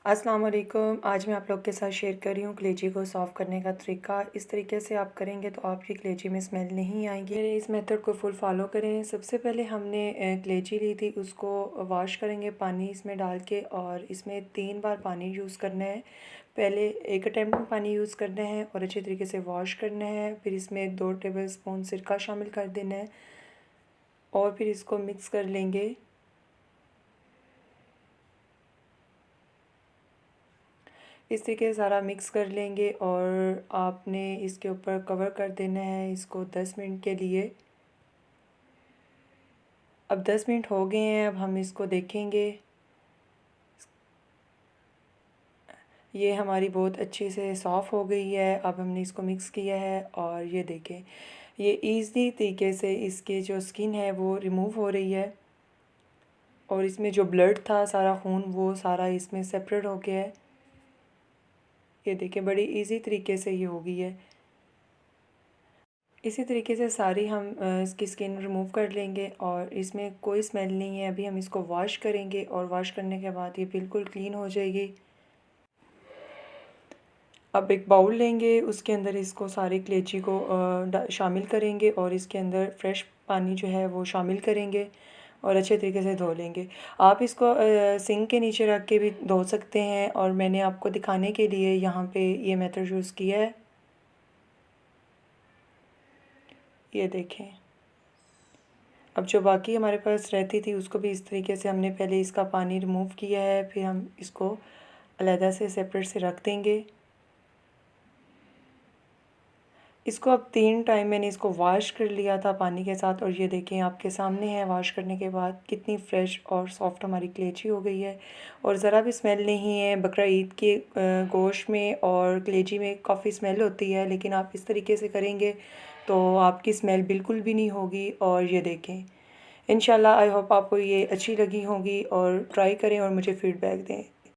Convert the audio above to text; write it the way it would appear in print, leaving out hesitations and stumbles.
अस्सलाम वालेकुम। आज मैं आप लोग के साथ शेयर कर रही हूँ कलेजी को सॉफ़ करने का तरीका। इस तरीके से आप करेंगे तो आपकी कलेजी में स्मेल नहीं आएगी। मेरे इस मेथड को फुल फॉलो करें। सबसे पहले हमने कलेजी ली थी, उसको वॉश करेंगे पानी इसमें डाल के, और इसमें 3 बार पानी यूज़ करना है। पहले एक अटैम्प्ट में पानी यूज़ करना है और अच्छे तरीके से वॉश करना है। फिर इसमें 2 टेबल स्पून सिरका शामिल कर देना है और फिर इसको मिक्स कर लेंगे। इस तरीके से सारा मिक्स कर लेंगे और आपने इसके ऊपर कवर कर देना है इसको 10 मिनट के लिए। अब 10 मिनट हो गए हैं, अब हम इसको देखेंगे। ये हमारी बहुत अच्छे से सॉफ़ हो गई है। अब हमने इसको मिक्स किया है और ये देखें, ये ईज़ी तरीके से इसके जो स्किन है वो रिमूव हो रही है और इसमें जो ब्लड था, सारा खून, वो सारा इसमें सेपरेट हो गया है। ये देखें, बड़ी इजी तरीके से ये हो गई है। इसी तरीके से सारी हम इसकी स्किन रिमूव कर लेंगे और इसमें कोई स्मेल नहीं है। अभी हम इसको वॉश करेंगे और वॉश करने के बाद ये बिल्कुल क्लीन हो जाएगी। अब एक बाउल लेंगे, उसके अंदर इसको सारी कलेजी को शामिल करेंगे और इसके अंदर फ्रेश पानी जो है वो शामिल करेंगे और अच्छे तरीके से धो लेंगे। आप इसको सिंक के नीचे रख के भी धो सकते हैं और मैंने आपको दिखाने के लिए यहाँ पे ये मेथड यूज़ किया है। ये देखें, अब जो बाकी हमारे पास रहती थी उसको भी इस तरीके से हमने पहले इसका पानी रिमूव किया है, फिर हम इसको अलहदा से सेपरेट से रख देंगे। इसको अब 3 टाइम मैंने इसको वॉश कर लिया था पानी के साथ और ये देखें आपके सामने है वॉश करने के बाद कितनी फ़्रेश और सॉफ्ट हमारी कलेजी हो गई है और ज़रा भी स्मेल नहीं है। बकरा ईद के गोश्त में और कलेजी में काफ़ी स्मेल होती है, लेकिन आप इस तरीके से करेंगे तो आपकी स्मेल बिल्कुल भी नहीं होगी। और ये देखें, इंशाल्लाह आई होप आपको ये अच्छी लगी होगी और ट्राई करें और मुझे फ़ीडबैक दें।